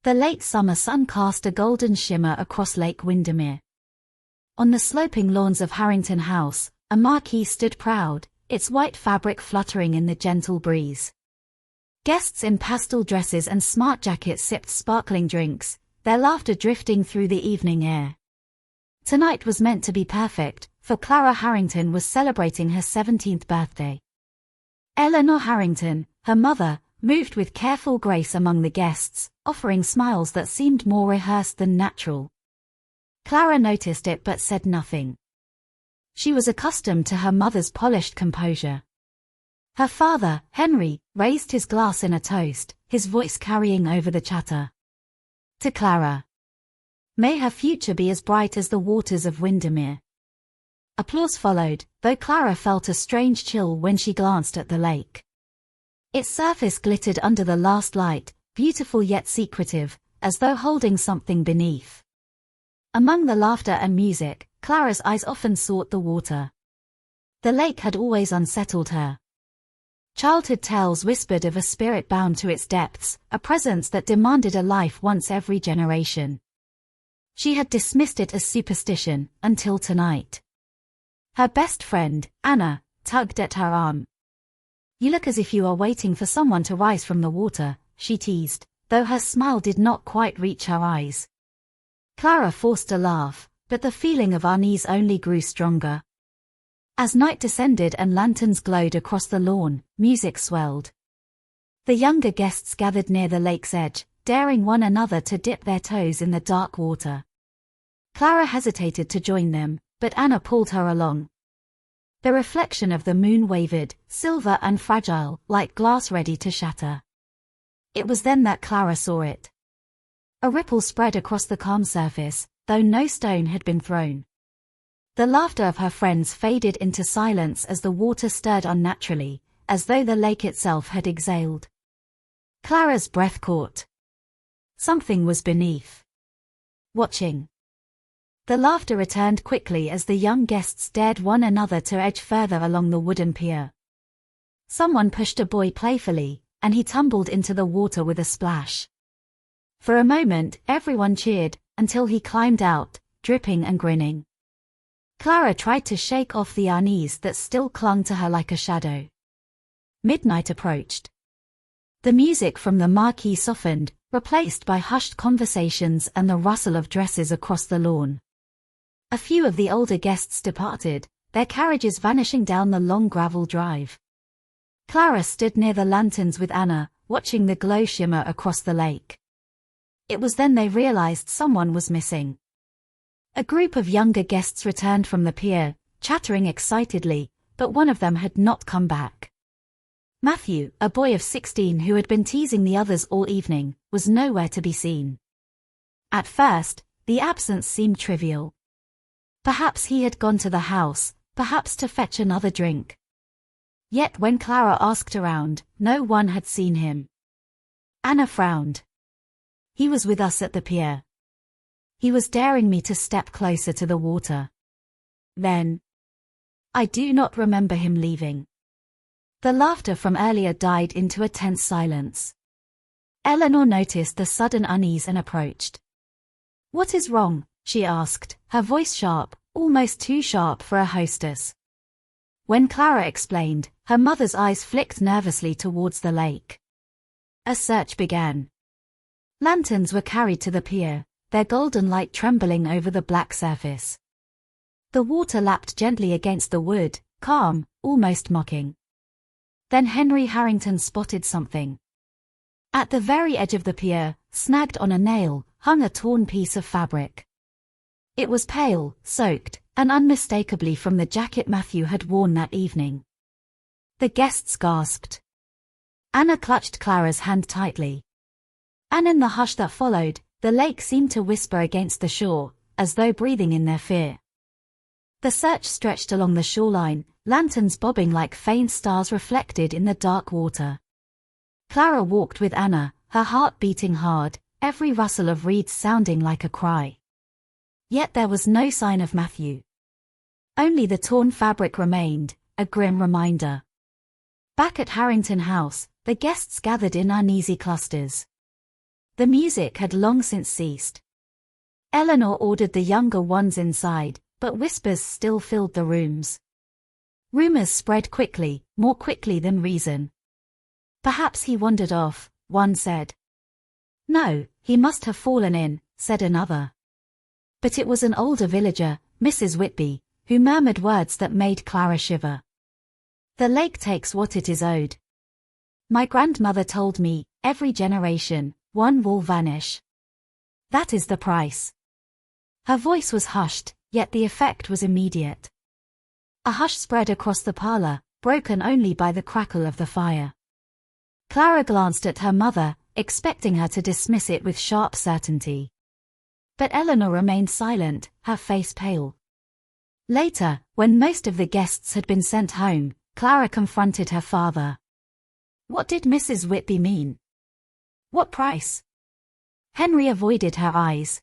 The late summer sun cast a golden shimmer across Lake Windermere. On the sloping lawns of Harrington House, a marquee stood proud, its white fabric fluttering in the gentle breeze. Guests in pastel dresses and smart jackets sipped sparkling drinks, their laughter drifting through the evening air. Tonight was meant to be perfect, for Clara Harrington was celebrating her 17th birthday. Eleanor Harrington, her mother, moved with careful grace among the guests, offering smiles that seemed more rehearsed than natural. Clara noticed it but said nothing. She was accustomed to her mother's polished composure. Her father, Henry, raised his glass in a toast, his voice carrying over the chatter. To Clara. May her future be as bright as the waters of Windermere. Applause followed, though Clara felt a strange chill when she glanced at the lake. Its surface glittered under the last light, beautiful yet secretive, as though holding something beneath. Among the laughter and music, Clara's eyes often sought the water. The lake had always unsettled her. Childhood tales whispered of a spirit bound to its depths, a presence that demanded a life once every generation. She had dismissed it as superstition, until tonight. Her best friend, Anna, tugged at her arm. You look as if you are waiting for someone to rise from the water, she teased, though her smile did not quite reach her eyes. Clara forced a laugh, but the feeling of unease only grew stronger. As night descended and lanterns glowed across the lawn, music swelled. The younger guests gathered near the lake's edge, daring one another to dip their toes in the dark water. Clara hesitated to join them, but Anna pulled her along. The reflection of the moon wavered, silver and fragile, like glass ready to shatter. It was then that Clara saw it. A ripple spread across the calm surface, though no stone had been thrown. The laughter of her friends faded into silence as the water stirred unnaturally, as though the lake itself had exhaled. Clara's breath caught. Something was beneath. Watching. The laughter returned quickly as the young guests dared one another to edge further along the wooden pier. Someone pushed a boy playfully, and he tumbled into the water with a splash. For a moment, everyone cheered, until he climbed out, dripping and grinning. Clara tried to shake off the unease that still clung to her like a shadow. Midnight approached. The music from the marquee softened, replaced by hushed conversations and the rustle of dresses across the lawn. A few of the older guests departed, their carriages vanishing down the long gravel drive. Clara stood near the lanterns with Anna, watching the glow shimmer across the lake. It was then they realized someone was missing. A group of younger guests returned from the pier, chattering excitedly, but one of them had not come back. Matthew, a boy of 16 who had been teasing the others all evening, was nowhere to be seen. At first, the absence seemed trivial. Perhaps he had gone to the house, perhaps to fetch another drink. Yet when Clara asked around, no one had seen him. Anna frowned. He was with us at the pier. He was daring me to step closer to the water. Then. I do not remember him leaving. The laughter from earlier died into a tense silence. Eleanor noticed the sudden unease and approached. What is wrong? She asked, her voice sharp, almost too sharp for a hostess. When Clara explained, her mother's eyes flicked nervously towards the lake. A search began. Lanterns were carried to the pier, their golden light trembling over the black surface. The water lapped gently against the wood, calm, almost mocking. Then Henry Harrington spotted something. At the very edge of the pier, snagged on a nail, hung a torn piece of fabric. It was pale, soaked, and unmistakably from the jacket Matthew had worn that evening. The guests gasped. Anna clutched Clara's hand tightly. And in the hush that followed, the lake seemed to whisper against the shore, as though breathing in their fear. The search stretched along the shoreline, lanterns bobbing like faint stars reflected in the dark water. Clara walked with Anna, her heart beating hard, every rustle of reeds sounding like a cry. Yet there was no sign of Matthew. Only the torn fabric remained, a grim reminder. Back at Harrington House, the guests gathered in uneasy clusters. The music had long since ceased. Eleanor ordered the younger ones inside, but whispers still filled the rooms. Rumors spread quickly, more quickly than reason. Perhaps he wandered off, one said. No, he must have fallen in, said another. But it was an older villager, Mrs. Whitby, who murmured words that made Clara shiver. The lake takes what it is owed. My grandmother told me, every generation, one will vanish. That is the price. Her voice was hushed, yet the effect was immediate. A hush spread across the parlor, broken only by the crackle of the fire. Clara glanced at her mother, expecting her to dismiss it with sharp certainty. But Eleanor remained silent, her face pale. Later, when most of the guests had been sent home, Clara confronted her father. What did Mrs. Whitby mean? What price? Henry avoided her eyes.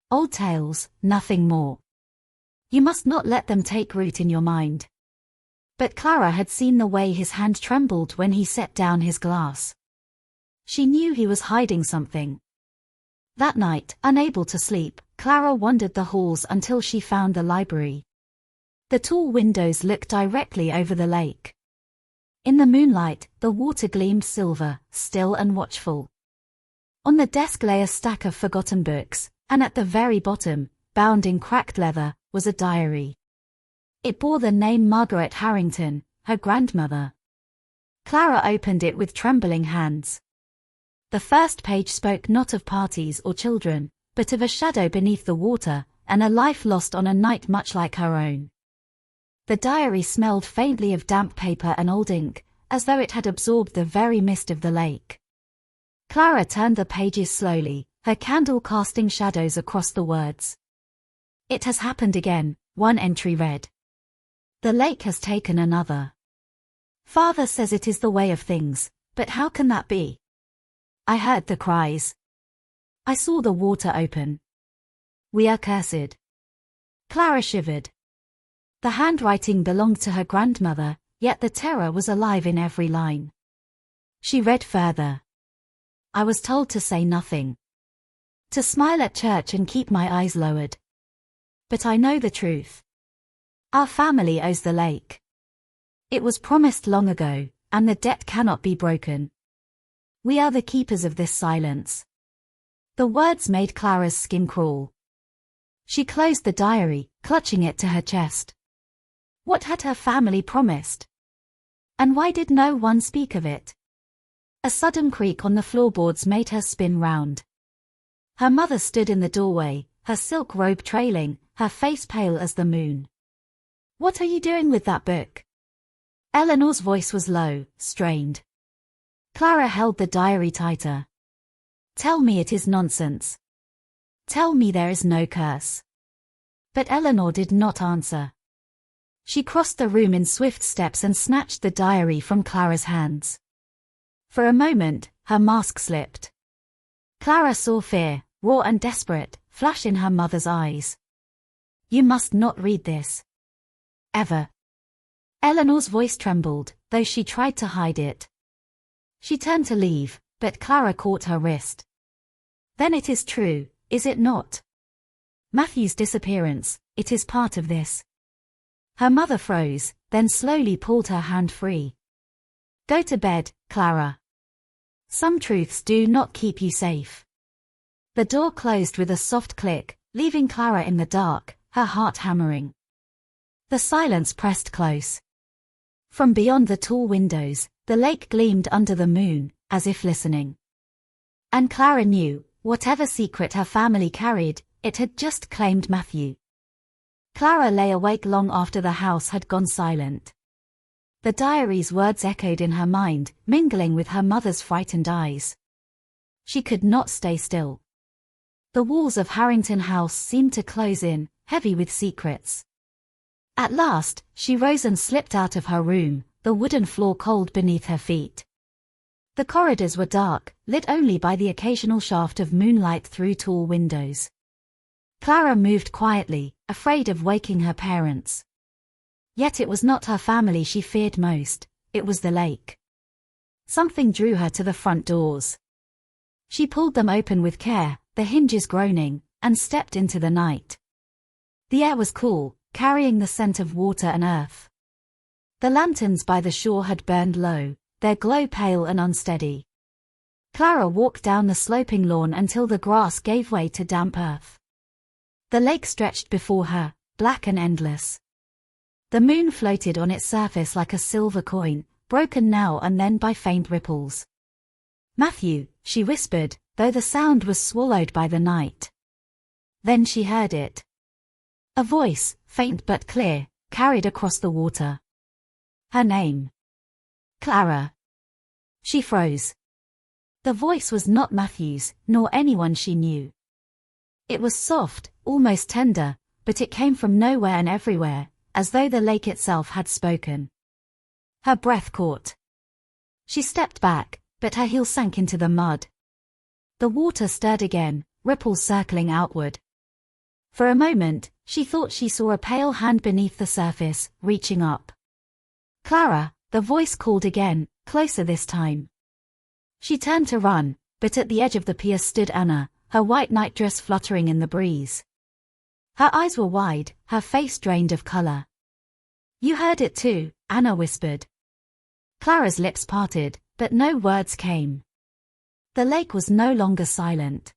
Old tales, nothing more. You must not let them take root in your mind. But Clara had seen the way his hand trembled when he set down his glass. She knew he was hiding something. That night, unable to sleep, Clara wandered the halls until she found the library. The tall windows looked directly over the lake. In the moonlight, the water gleamed silver, still and watchful. On the desk lay a stack of forgotten books, and at the very bottom, bound in cracked leather, was a diary. It bore the name Margaret Harrington, her grandmother. Clara opened it with trembling hands. The first page spoke not of parties or children, but of a shadow beneath the water, and a life lost on a night much like her own. The diary smelled faintly of damp paper and old ink, as though it had absorbed the very mist of the lake. Clara turned the pages slowly, her candle casting shadows across the words. It has happened again, one entry read. The lake has taken another. Father says it is the way of things, but how can that be? I heard the cries. I saw the water open. We are cursed. Clara shivered. The handwriting belonged to her grandmother, yet the terror was alive in every line. She read further. I was told to say nothing. To smile at church and keep my eyes lowered. But I know the truth. Our family owes the lake. It was promised long ago, and the debt cannot be broken. We are the keepers of this silence. The words made Clara's skin crawl. She closed the diary, clutching it to her chest. What had her family promised? And why did no one speak of it? A sudden creak on the floorboards made her spin round. Her mother stood in the doorway, her silk robe trailing, her face pale as the moon. What are you doing with that book? Eleanor's voice was low, strained. Clara held the diary tighter. Tell me it is nonsense. Tell me there is no curse. But Eleanor did not answer. She crossed the room in swift steps and snatched the diary from Clara's hands. For a moment, her mask slipped. Clara saw fear, raw and desperate, flash in her mother's eyes. You must not read this. Ever. Eleanor's voice trembled, though she tried to hide it. She turned to leave, but Clara caught her wrist. Then it is true, is it not? Matthew's disappearance, it is part of this. Her mother froze, then slowly pulled her hand free. Go to bed, Clara. Some truths do not keep you safe. The door closed with a soft click, leaving Clara in the dark, her heart hammering. The silence pressed close. From beyond the tall windows, the lake gleamed under the moon, as if listening. And Clara knew, whatever secret her family carried, it had just claimed Matthew. Clara lay awake long after the house had gone silent. The diary's words echoed in her mind, mingling with her mother's frightened eyes. She could not stay still. The walls of Harrington House seemed to close in, heavy with secrets. At last, she rose and slipped out of her room, the wooden floor cold beneath her feet. The corridors were dark, lit only by the occasional shaft of moonlight through tall windows. Clara moved quietly, afraid of waking her parents. Yet it was not her family she feared most, it was the lake. Something drew her to the front doors. She pulled them open with care, the hinges groaning, and stepped into the night. The air was cool, carrying the scent of water and earth. The lanterns by the shore had burned low, their glow pale and unsteady. Clara walked down the sloping lawn until the grass gave way to damp earth. The lake stretched before her, black and endless. The moon floated on its surface like a silver coin, broken now and then by faint ripples. "Matthew," she whispered, though the sound was swallowed by the night. Then she heard it. A voice, faint but clear, carried across the water. Her name. Clara. She froze. The voice was not Matthew's, nor anyone she knew. It was soft, almost tender, but it came from nowhere and everywhere, as though the lake itself had spoken. Her breath caught. She stepped back, but her heel sank into the mud. The water stirred again, ripples circling outward. For a moment, she thought she saw a pale hand beneath the surface, reaching up. "Clara," the voice called again, closer this time. She turned to run, but at the edge of the pier stood Anna, her white nightdress fluttering in the breeze. Her eyes were wide, her face drained of color. "You heard it too," Anna whispered. Clara's lips parted, but no words came. The lake was no longer silent.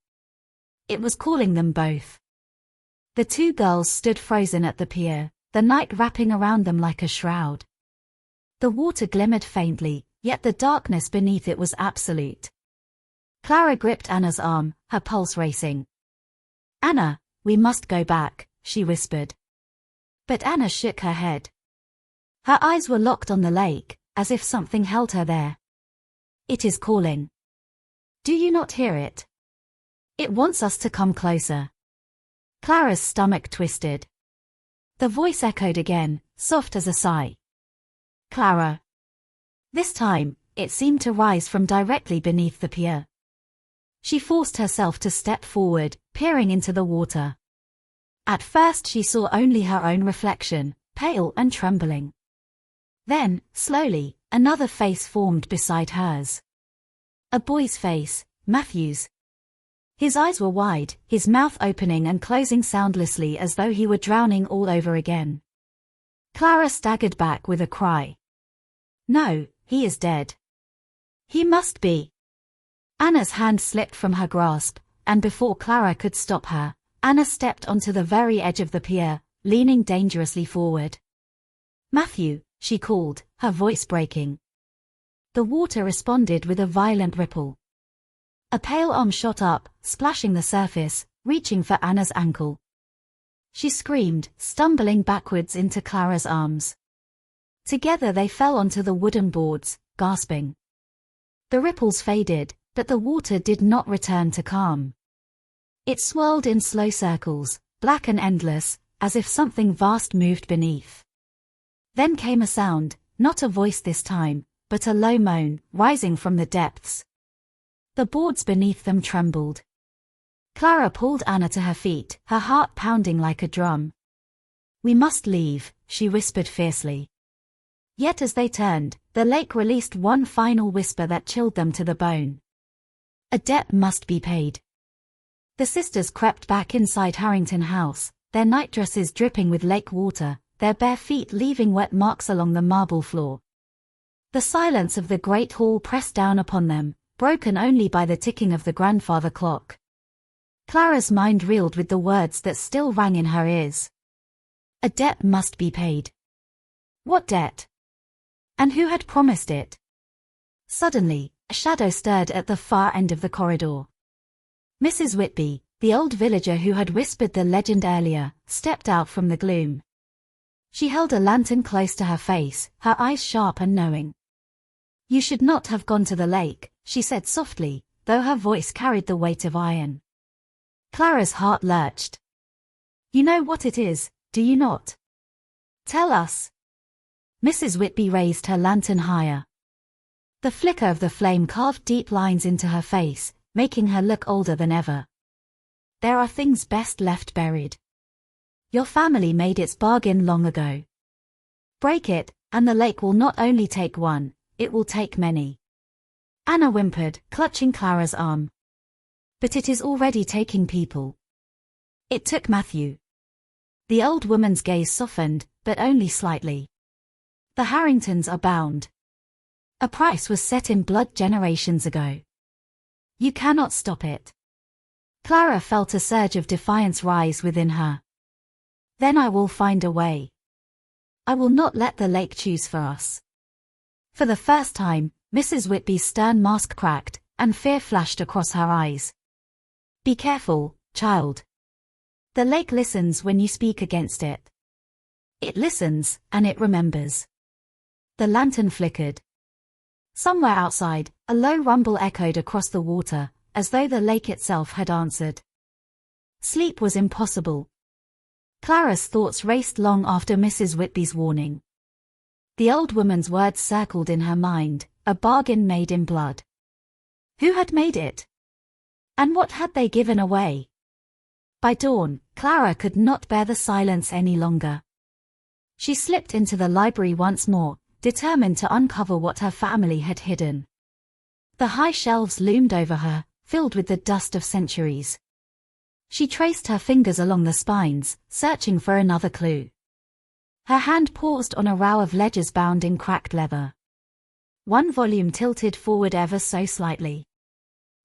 It was calling them both. The two girls stood frozen at the pier, the night wrapping around them like a shroud. The water glimmered faintly, yet the darkness beneath it was absolute. Clara gripped Anna's arm, her pulse racing. "Anna, we must go back," she whispered. But Anna shook her head. Her eyes were locked on the lake, as if something held her there. "It is calling. Do you not hear it? It wants us to come closer." Clara's stomach twisted. The voice echoed again, soft as a sigh. "Clara." This time, it seemed to rise from directly beneath the pier. She forced herself to step forward, peering into the water. At first she saw only her own reflection, pale and trembling. Then, slowly, another face formed beside hers. A boy's face, Matthew's. His eyes were wide, his mouth opening and closing soundlessly as though he were drowning all over again. Clara staggered back with a cry. "No, he is dead. He must be." Anna's hand slipped from her grasp, and before Clara could stop her, Anna stepped onto the very edge of the pier, leaning dangerously forward. "Matthew," she called, her voice breaking. The water responded with a violent ripple. A pale arm shot up, splashing the surface, reaching for Anna's ankle. She screamed, stumbling backwards into Clara's arms. Together they fell onto the wooden boards, gasping. The ripples faded, but the water did not return to calm. It swirled in slow circles, black and endless, as if something vast moved beneath. Then came a sound, not a voice this time, but a low moan, rising from the depths. The boards beneath them trembled. Clara pulled Anna to her feet, her heart pounding like a drum. "We must leave," she whispered fiercely. Yet as they turned, the lake released one final whisper that chilled them to the bone. "A debt must be paid." The sisters crept back inside Harrington House, their nightdresses dripping with lake water, their bare feet leaving wet marks along the marble floor. The silence of the great hall pressed down upon them, broken only by the ticking of the grandfather clock. Clara's mind reeled with the words that still rang in her ears. A debt must be paid. What debt? And who had promised it? Suddenly, a shadow stirred at the far end of the corridor. Mrs. Whitby, the old villager who had whispered the legend earlier, stepped out from the gloom. She held a lantern close to her face, her eyes sharp and knowing. "You should not have gone to the lake," she said softly, though her voice carried the weight of iron. Clara's heart lurched. "You know what it is, do you not? Tell us." Mrs. Whitby raised her lantern higher. The flicker of the flame carved deep lines into her face, making her look older than ever. "There are things best left buried. Your family made its bargain long ago. Break it, and the lake will not only take one, it will take many." Anna whimpered, clutching Clara's arm. But it is already taking people. It took Matthew. The old woman's gaze softened, but only slightly. The Harringtons are bound. A price was set in blood generations ago. You cannot stop it. Clara felt a surge of defiance rise within her. Then I will find a way. I will not let the lake choose for us. For the first time, Mrs. Whitby's stern mask cracked, and fear flashed across her eyes. Be careful, child. The lake listens when you speak against it. It listens, and it remembers. The lantern flickered. Somewhere outside, a low rumble echoed across the water, as though the lake itself had answered. Sleep was impossible. Clara's thoughts raced long after Mrs. Whitby's warning. The old woman's words circled in her mind, a bargain made in blood. Who had made it? And what had they given away? By dawn, Clara could not bear the silence any longer. She slipped into the library once more, determined to uncover what her family had hidden. The high shelves loomed over her, filled with the dust of centuries. She traced her fingers along the spines, searching for another clue. Her hand paused on a row of ledgers bound in cracked leather. One volume tilted forward ever so slightly.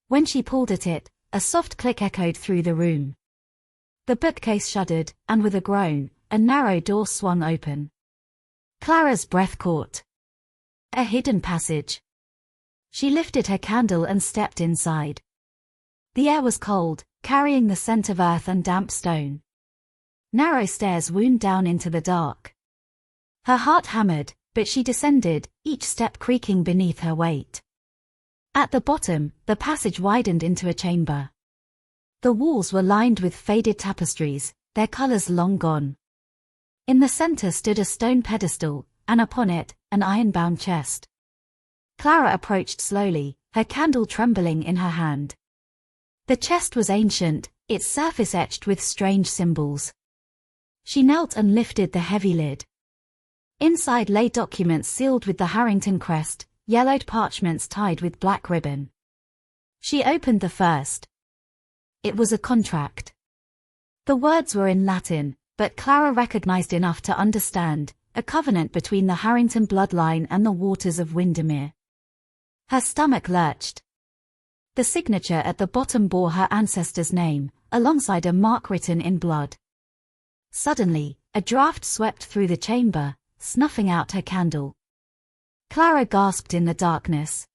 When she pulled at it, a soft click echoed through the room. The bookcase shuddered, and with a groan, a narrow door swung open. Clara's breath caught. A hidden passage. She lifted her candle and stepped inside. The air was cold, carrying the scent of earth and damp stone. Narrow stairs wound down into the dark. Her heart hammered, but she descended, each step creaking beneath her weight. At the bottom, the passage widened into a chamber. The walls were lined with faded tapestries, their colors long gone. In the center stood a stone pedestal, and upon it, an iron-bound chest. Clara approached slowly, her candle trembling in her hand. The chest was ancient, its surface etched with strange symbols. She knelt and lifted the heavy lid. Inside lay documents sealed with the Harrington crest, yellowed parchments tied with black ribbon. She opened the first. It was a contract. The words were in Latin, but Clara recognized enough to understand, a covenant between the Harrington bloodline and the waters of Windermere. Her stomach lurched. The signature at the bottom bore her ancestor's name, alongside a mark written in blood. Suddenly, a draft swept through the chamber, snuffing out her candle. Clara gasped in the darkness.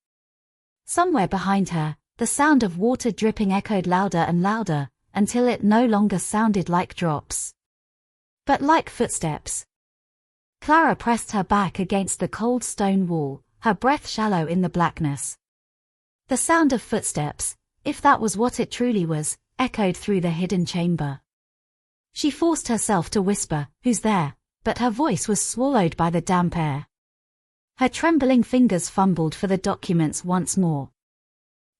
Somewhere behind her, the sound of water dripping echoed louder and louder, until it no longer sounded like drops, but like footsteps. Clara pressed her back against the cold stone wall, her breath shallow in the blackness. The sound of footsteps, if that was what it truly was, echoed through the hidden chamber. She forced herself to whisper, "Who's there?" but her voice was swallowed by the damp air. Her trembling fingers fumbled for the documents once more.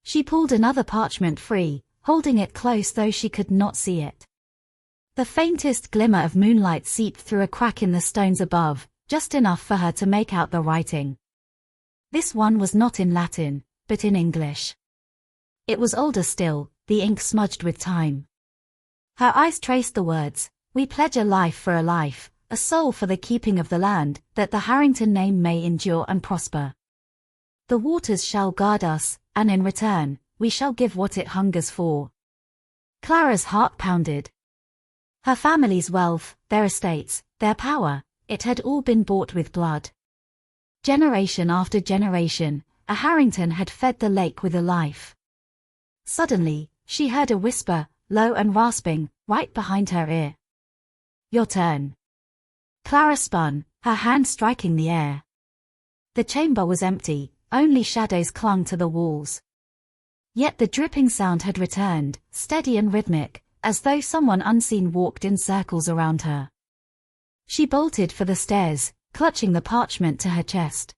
She pulled another parchment free, holding it close though she could not see it. The faintest glimmer of moonlight seeped through a crack in the stones above, just enough for her to make out the writing. This one was not in Latin, but in English. It was older still, the ink smudged with time. Her eyes traced the words, "We pledge a life for a life, a soul for the keeping of the land, that the Harrington name may endure and prosper. The waters shall guard us, and in return, we shall give what it hungers for." Clara's heart pounded. Her family's wealth, their estates, their power, it had all been bought with blood. Generation after generation, a Harrington had fed the lake with a life. Suddenly, she heard a whisper, low and rasping, right behind her ear. "Your turn." Clara spun, her hand striking the air. The chamber was empty, only shadows clung to the walls. Yet the dripping sound had returned, steady and rhythmic, as though someone unseen walked in circles around her. She bolted for the stairs, clutching the parchment to her chest.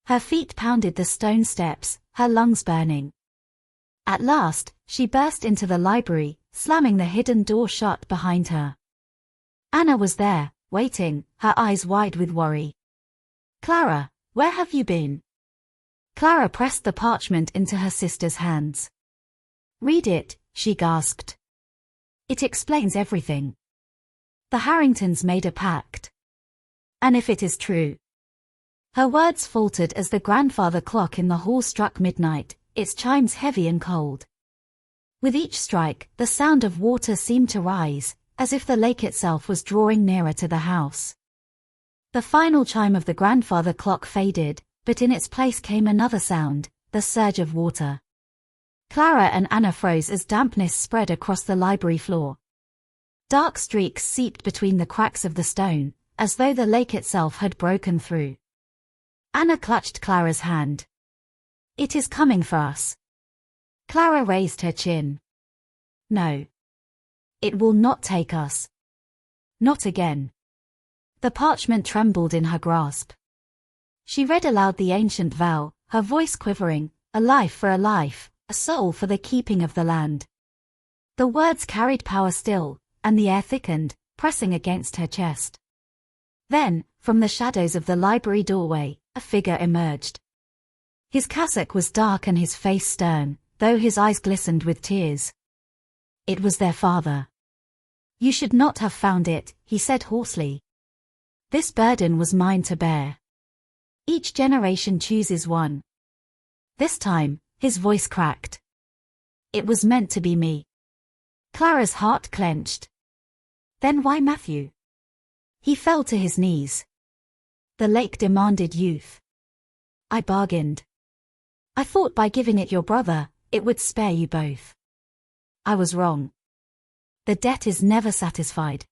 Her feet pounded the stone steps, her lungs burning. At last, she burst into the library, slamming the hidden door shut behind her. Anna was there, waiting, her eyes wide with worry. "Clara, where have you been?" Clara pressed the parchment into her sister's hands. Read it, she gasped. It explains everything. The Harringtons made a pact. And if it is true? Her words faltered as the grandfather clock in the hall struck midnight, its chimes heavy and cold. With each strike, the sound of water seemed to rise, as if the lake itself was drawing nearer to the house. The final chime of the grandfather clock faded, but in its place came another sound, the surge of water. Clara and Anna froze as dampness spread across the library floor. Dark streaks seeped between the cracks of the stone, as though the lake itself had broken through. Anna clutched Clara's hand. It is coming for us. Clara raised her chin. No. It will not take us. Not again. The parchment trembled in her grasp. She read aloud the ancient vow, her voice quivering, a life for a life, a soul for the keeping of the land. The words carried power still, and the air thickened, pressing against her chest. Then, from the shadows of the library doorway, a figure emerged. His cassock was dark and his face stern, though his eyes glistened with tears. It was their father. You should not have found it, he said hoarsely. This burden was mine to bear. Each generation chooses one. This time, his voice cracked. It was meant to be me. Clara's heart clenched. Then why Matthew? He fell to his knees. The lake demanded youth. I bargained. I thought by giving it your brother, it would spare you both. I was wrong. The debt is never satisfied.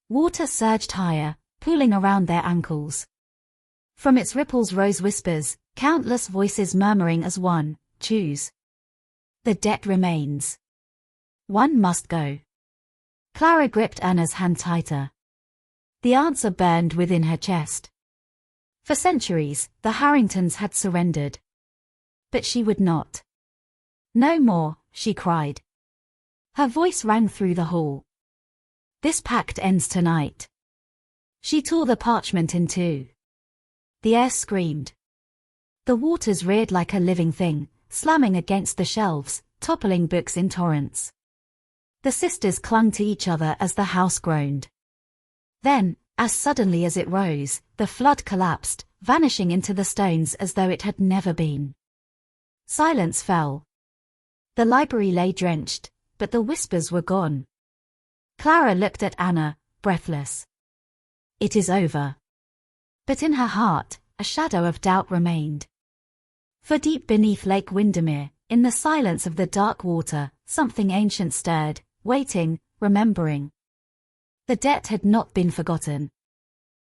Water surged higher, pooling around their ankles. From its ripples rose whispers, countless voices murmuring as one, choose. The debt remains. One must go. Clara gripped Anna's hand tighter. The answer burned within her chest. For centuries, the Harringtons had surrendered. But she would not. No more, she cried. Her voice rang through the hall. This pact ends tonight. She tore the parchment in two. The air screamed. The waters reared like a living thing, slamming against the shelves, toppling books in torrents. The sisters clung to each other as the house groaned. Then, as suddenly as it rose, the flood collapsed, vanishing into the stones as though it had never been. Silence fell. The library lay drenched, but the whispers were gone. Clara looked at Anna, breathless. It is over. But in her heart, a shadow of doubt remained. For deep beneath Lake Windermere, in the silence of the dark water, something ancient stirred, waiting, remembering. The debt had not been forgotten.